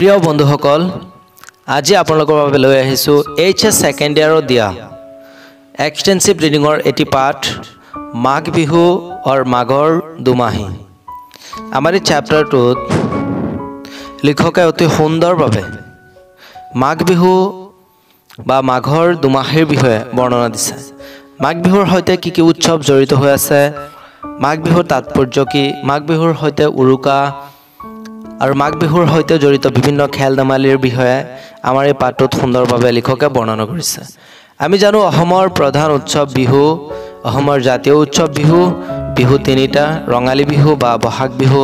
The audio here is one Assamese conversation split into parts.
প্ৰিয় বন্ধুসকল, আজি আপোনালোকৰ বাবে লৈ আহিছোঁ HS সেকেণ্ড ইয়াৰত দিয়া এক্সটেন্সিভ ৰিডিঙৰ এটি পাঠ মাঘ বিহু और মাঘৰ দুমাহী। আমাৰ এই চেপ্টাৰটোত লিখকে অতি সুন্দৰভাৱে মাঘ বিহু বা মাঘৰ দুমাহীৰ বিষয়ে বৰ্ণনা দিছে। মাঘ বিহুৰ সৈতে কি কি উৎসৱ জড়িত হৈ আছে, মাঘ বিহুৰ তাৎপৰ্য কি, মাঘ বিহুৰ সৈতে উৰুকা আৰু মাঘ বিহুৰ সৈতে জড়িত বিভিন্ন খেল ধেমালিৰ বিষয়ে আমাৰ এই পাঠটোত সুন্দৰভাৱে লিখকে বৰ্ণনা কৰিছে। আমি জানো অসমৰ প্ৰধান উৎসৱ বিহু, অসমৰ জাতীয় উৎসৱ বিহু, বিহু তিনিটা, ৰঙালী বিহু বা বহাগ বিহু,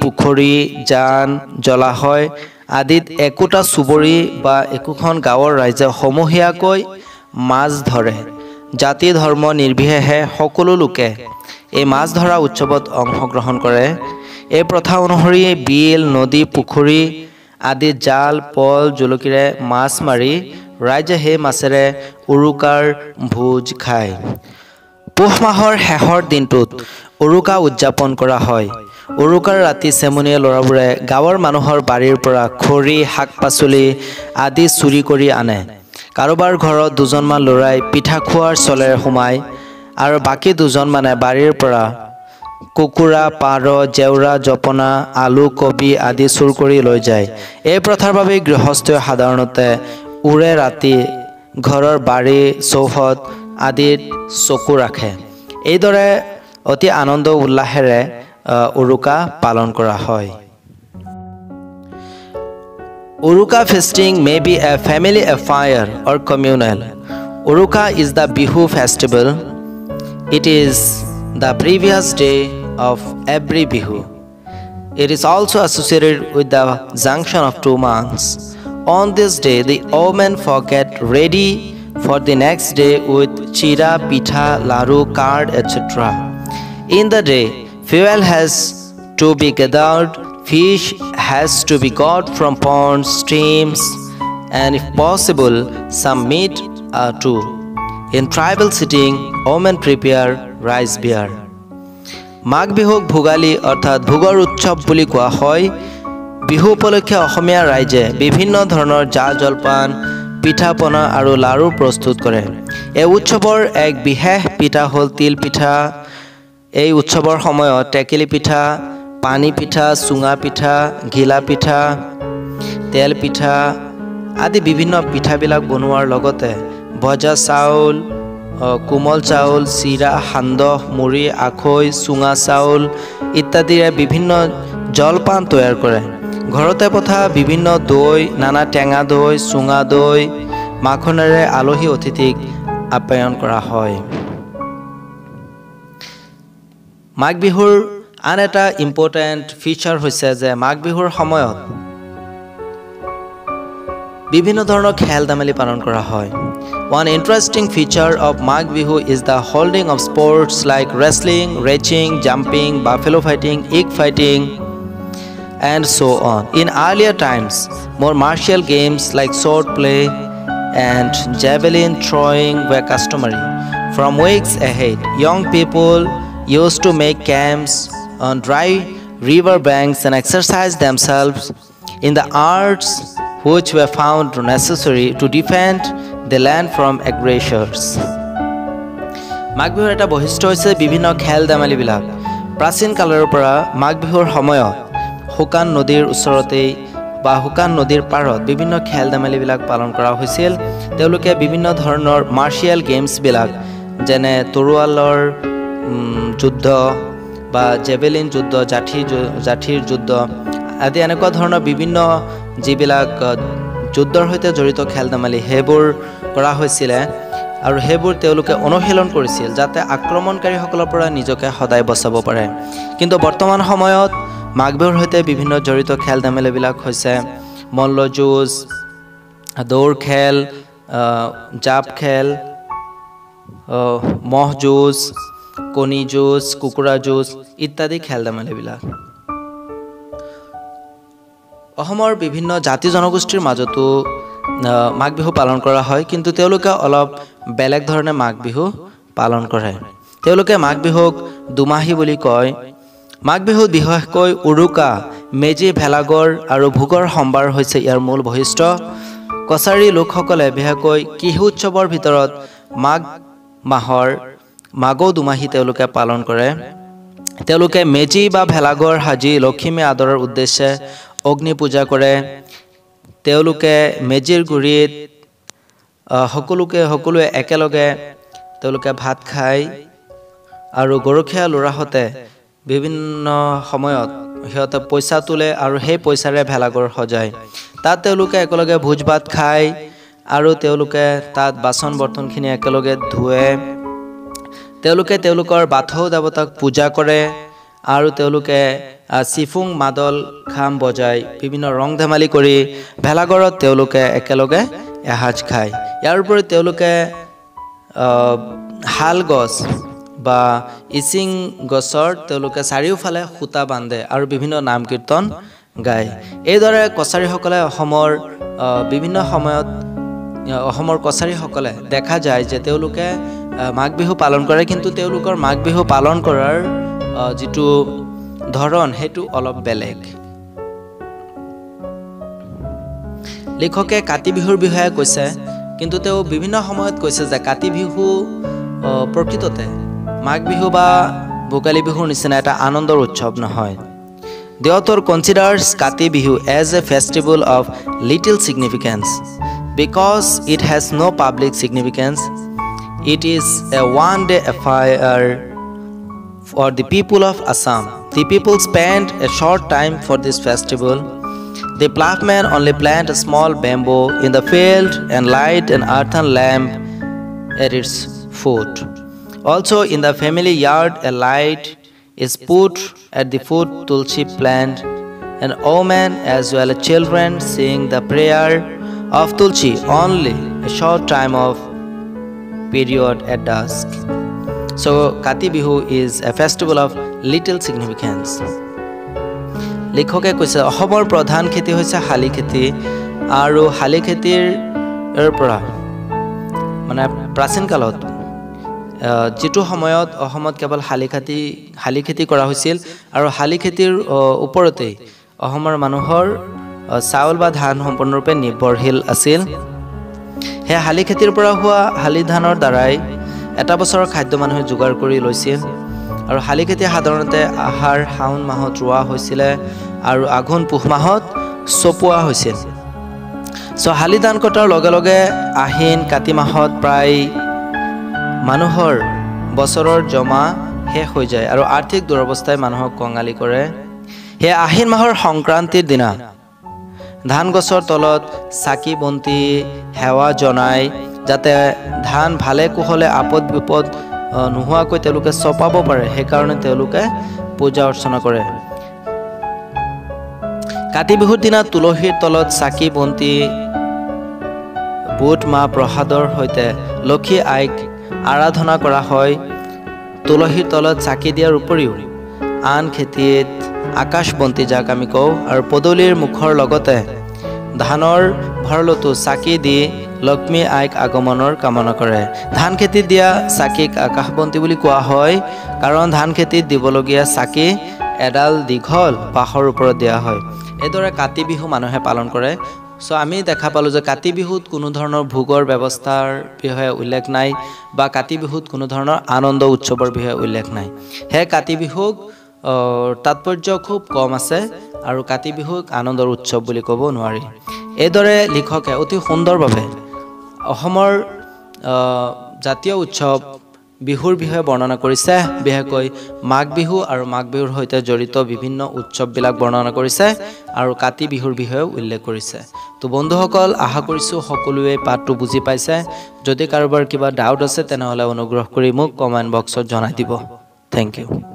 পুখুৰী, জান, জলাশয় আদিত একোটা চুবুৰী বা একোখন গাঁৱৰ ৰাইজে সমূহীয়াকৈ মাছ ধৰে। জাতি ধৰ্ম নিৰ্বিশেষে সকলো লোকে এই মাছ ধৰা উৎসৱত অংশগ্ৰহণ কৰে। এই প্ৰথা অনুসৰি বিল, নদী, পুখুৰী আদিত জাল, পল, জুলুকিৰে মাছ মাৰি ৰাইজে সেই মাছেৰে উৰুকাৰ ভোজ খায়। পুহ মাহৰ শেষৰ দিনটোত উৰুকা উদযাপন কৰা হয়। উৰুকাৰ ৰাতি চেমনীয়া ল'ৰাবোৰে গাঁৱৰ মানুহৰ বাৰীৰ পৰা খৰি, শাক পাচলি আদি চুৰি কৰি আনে। কাৰোবাৰ ঘৰত দুজনমান ল'ৰাই পিঠা খোৱাৰ চলেৰে সোমায় আৰু বাকী দুজনমানে বাৰীৰ পৰা কুকুৰা, পাৰ, জেউৰা, জপনা, আলু, কবি আদি চুৰ কৰি লৈ যায়। এই প্ৰথাৰ বাবে গৃহস্থই সাধাৰণতে উৰে ৰাতি ঘৰৰ বাৰী, চৌহদ আদিত চকু ৰাখে। এইদৰে অতি আনন্দ উল্লাসেৰে উৰুকা পালন কৰা হয়। Uruka feasting may be a family affair or communal. Uruka is the Bihu festival. It is the previous day of every Bihu. It is also associated with the junction of 2 months On this day, the women get ready for the next day with chira, pitha, laru, card, etc. In the day, fuel has to be gathered, fish has to be got from ponds, streams, and if possible, some meat too. In tribal setting, women prepare rice beer. মাঘ বিহুক ভোগালী অৰ্থাৎ ভোগৰ উৎসৱ বুলি কোৱা হয়। বিহু উপলক্ষে অসমীয়া ৰাইজে বিভিন্ন ধৰণৰ জা জলপান, পিঠা পনা আৰু লাড়ু প্ৰস্তুত কৰে। এই উৎসৱৰ এক বিশেষ পিঠা হ'ল তিল পিঠা। এই উৎসৱৰ সময়ত টেকেলি পিঠা, পানী পিঠা, চুঙা পিঠা, ঘিলা পিঠা, তেল পিঠা আদি বিভিন্ন পিঠাবিলাক বনোৱাৰ লগতে ভজা চাউল, কোমল চাউল, চিৰা, সান্দহ, মুড়ি, আখৈ, চুঙা চাউল ইত্যাদিৰে বিভিন্ন জলপান তৈয়াৰ কৰে। ঘৰতে পঠা বিভিন্ন দৈ, নানা টেঙা দৈ, চুঙা দৈ, মাখনেৰে আলহী অতিথিক আপ্যায়ন কৰা হয়। মাঘ বিহুৰ আন এটা ইম্পৰ্টেণ্ট ফিচাৰ হৈছে যে মাঘ বিহুৰ সময়ত বিভিন্ন ধৰণৰ খেল ধেমালি পালন কৰা হয়। One interesting feature of Magh Bihu is the holding of sports like wrestling, racing, jumping, buffalo fighting, egg fighting, and so on. In earlier times, more martial games like sword play and javelin throwing were customary. From weeks ahead, young people used to make camps on dry river banks and exercise themselves in the arts which were found necessary to defend the land from aggressors. মাঘ বিহুৰ এটা বৈশিষ্ট্য হৈছে বিভিন্ন খেল ধেমালিবিলাক। প্ৰাচীন কালৰ পৰা মাঘ বিহুৰ সময়ত শুকান নদীৰ ওচৰতেই বা শুকান নদীৰ পাৰত বিভিন্ন খেল ধেমালিবিলাক পালন কৰা হৈছিল। তেওঁলোকে বিভিন্ন ধৰণৰ মাৰ্চিয়েল গেমছবিলাক যেনে তৰোৱালৰ যুদ্ধ বা জেভেলিন যুদ্ধ, জাঠিৰ যুদ্ধ আদি এনেকুৱা ধৰণৰ বিভিন্ন যিবিলাক যুদ্ধৰ সৈতে জড়িত খেল ধেমালি সেইবোৰ কৰা হৈছিলে আৰু সেইবোৰ তেওঁলোকে অনুশীলন কৰিছিল যাতে আক্ৰমণকাৰীসকলৰ পৰা নিজকে সদায় বচাব পাৰে। কিন্তু বৰ্তমান সময়ত মাঘ বিহুৰ সৈতে বিভিন্ন জড়িত খেল ধেমালিবিলাক হৈছে মল্লযুঁজ, দৌৰ খেল, জাপ খেল, মহ যুঁজ, কণী যুঁজ, কুকুৰা যুঁজ ইত্যাদি খেল ধেমালিবিলাক। অসমৰ বিভিন্ন জাতি জনগোষ্ঠীৰ মাজতো মাঘ বিহু পালন কৰা হয়, কিন্তু তেওঁলোকে অলপ বেলেগ ধৰণে মাঘ বিহু পালন কৰে। তেওঁলোকে মাঘ বিহুক দুমাহী বুলি কয়। মাঘ বিহুত বিশেষকৈ উৰুকা, মেজি, ভেলাঘৰ আৰু ভোগৰ সম্ভাৰ হৈছে ইয়াৰ মূল বৈশিষ্ট্য। কছাৰী লোকসকলে বিশেষকৈ কৃষি উৎসৱৰ ভিতৰত মাঘ মাহৰ মাঘ দুমাহী তেওঁলোকে পালন কৰে। তেওঁলোকে মেজি বা ভেলাঘৰ সাজি লখিমী আদৰৰ উদ্দেশ্যে অগ্নি পূজা কৰে। তেওঁলোকে মেজিৰ গুৰিত সকলোৱে একেলগে তেওঁলোকে ভাত খায় আৰু গৰখীয়া ল'ৰাহঁতে বিভিন্ন সময়ত সিহঁতে পইচা তোলে আৰু সেই পইচাৰে ভেলাঘৰ সজায়। তাত তেওঁলোকে একেলগে ভোজ ভাত খায় আৰু তেওঁলোকে তাত বাচন বৰ্তনখিনি একেলগে ধুৱে। তেওঁলোকে তেওঁলোকৰ বাথৌ দেৱতাক পূজা কৰে আৰু তেওঁলোকে চিফুং, মাদল, খাম বজাই বিভিন্ন ৰং ধেমালি কৰি ভেলাঘৰত তেওঁলোকে একেলগে এসাঁজ খায়। ইয়াৰ উপৰি তেওঁলোকে শাল গছ বা ইচিং গছৰ তেওঁলোকে চাৰিওফালে সূতা বান্ধে আৰু বিভিন্ন নাম কীৰ্তন গায়। এইদৰে কছাৰীসকলে অসমৰ বিভিন্ন সময়ত অসমৰ কছাৰীসকলে দেখা যায় যে তেওঁলোকে মাঘ বিহু পালন কৰে, কিন্তু তেওঁলোকৰ মাঘ বিহু পালন কৰাৰ যিটো ধৰণ সেইটো অলপ বেলেগ। লেখকে কাতি বিহুৰ বিষয়ে কৈছে, কিন্তু তেওঁ বিভিন্ন সময়ত কৈছে যে কাতি বিহু প্ৰকৃততে মাঘ বিহু বা ভোগালী বিহুৰ নিচিনা এটা আনন্দৰ উৎসৱ নহয়। The author considers Kati Bihu as a festival of little significance because it has no public significance. It is a one-day affair for the people of Assam. The people spend a short time for this festival. The ploughman only plant a small bamboo in the field and light an earthen lamp at its foot. Also, in the family yard, a light is put at the foot tulsi plant, and women as well as children sing the prayer of Tulsi only a short time of period at dusk. So Kati Bihu is a festival of little significance. লিখকে কৈছে অসমৰ প্ৰধান খেতি হৈছে শালি খেতি আৰু শালি খেতিৰ পৰা মানে প্ৰাচীন কালত যেটো সময়ত অসমত কেৱল শালি খেতি কৰা হৈছিল আৰু শালি খেতিৰ ওপৰতে অসমৰ মানুহৰ চাউল বা ধান সম্পূৰ্ণৰূপে নিৰ্ভৰশীল আছিল হে শালি খেতিৰ পৰা হোৱা শালি ধানৰ দ্বাৰাই এটা বছৰৰ খাদ্য মানুহে যোগাৰ কৰি লৈছিল আৰু শালি খেতি সাধাৰণতে আহাৰ শাওন মাহত ৰোৱা হৈছিল আৰু আঘোণ পুহ মাহত চপোৱা হৈছিল সো শালি ধান কটাৰ লগে লগে আহিন কাতি মাহত প্ৰায় মানুহৰ বছৰৰ জমা শেষ হৈ যায় আৰু আৰ্থিক দুৰৱস্থাই মানুহক কঙালী কৰে হে আহিন মাহৰ সংক্ৰান্তিৰ দিনা ধান গছৰ তলত চাকি বন্তি হেৱা জনাই যাতে ধান ভালে কুশলে আপদ বিপদ নোহোৱাকৈ তেওঁলোকে চপাব পাৰে সেই কাৰণে তেওঁলোকে পূজা অৰ্চনা কৰে কাতি বিহুৰ দিনা তুলসীৰ তলত চাকি বন্তি বুট মাহ প্ৰসাদৰ সৈতে লক্ষী আইক আৰাধনা কৰা হয় তুলসীৰ তলত চাকি দিয়াৰ উপৰিও আন খেতিত আকাশ বন্তি যাক আমি কওঁ আৰু পদূলিৰ মুখৰ লগতে ধানৰ ভৰলতো চাকি দি লক্ষ্মী আইক আগমনৰ কামনা কৰে ধান খেতিত দিয়া চাকিক আকাশ বন্তি বুলি কোৱা হয় কাৰণ ধান খেতিত দিবলগীয়া চাকি এডাল দীঘল পাহৰ ওপৰত দিয়া হয় এদৰে কাতি বিহু মানুহে পালন কৰে সো আমি দেখা পালো যে কাতি বিহুত কোনো ধৰণৰ ভোগৰ ব্যৱস্থাৰ বিষয়ে উল্লেখ নাই বা কাতি বিহুত কোনো ধৰণৰ আনন্দ উৎসৱৰ বিষয়ে উল্লেখ নাই হে কাতি বিহুক তাৎপৰ্য খুব কম আছে আৰু কাতি বিহুক আনন্দৰ উৎসৱ বুলি ক'ব নোৱাৰি এদৰে লিখকে অতি সুন্দৰভাৱে অসমৰ জাতীয় উৎসৱ বিহুৰ বিষয়ে বৰ্ণনা কৰিছে বিশেষকৈ মাঘ বিহু আৰু মাঘ বিহুৰ সৈতে জড়িত বিভিন্ন উৎসৱবিলাক বৰ্ণনা কৰিছে আৰু কাতি বিহুৰ বিষয়ে উল্লেখ কৰিছে তো বন্ধুসকল আশা কৰিছো সকলোৱে পাঠটো বুজি পাইছে যদি কাৰোবাৰ কিবা ডাউট আছে তেনেহলে অনুগ্ৰহ কৰি মোক কমেন্ট বক্সত জনাই দিব থ্যাংক ইউ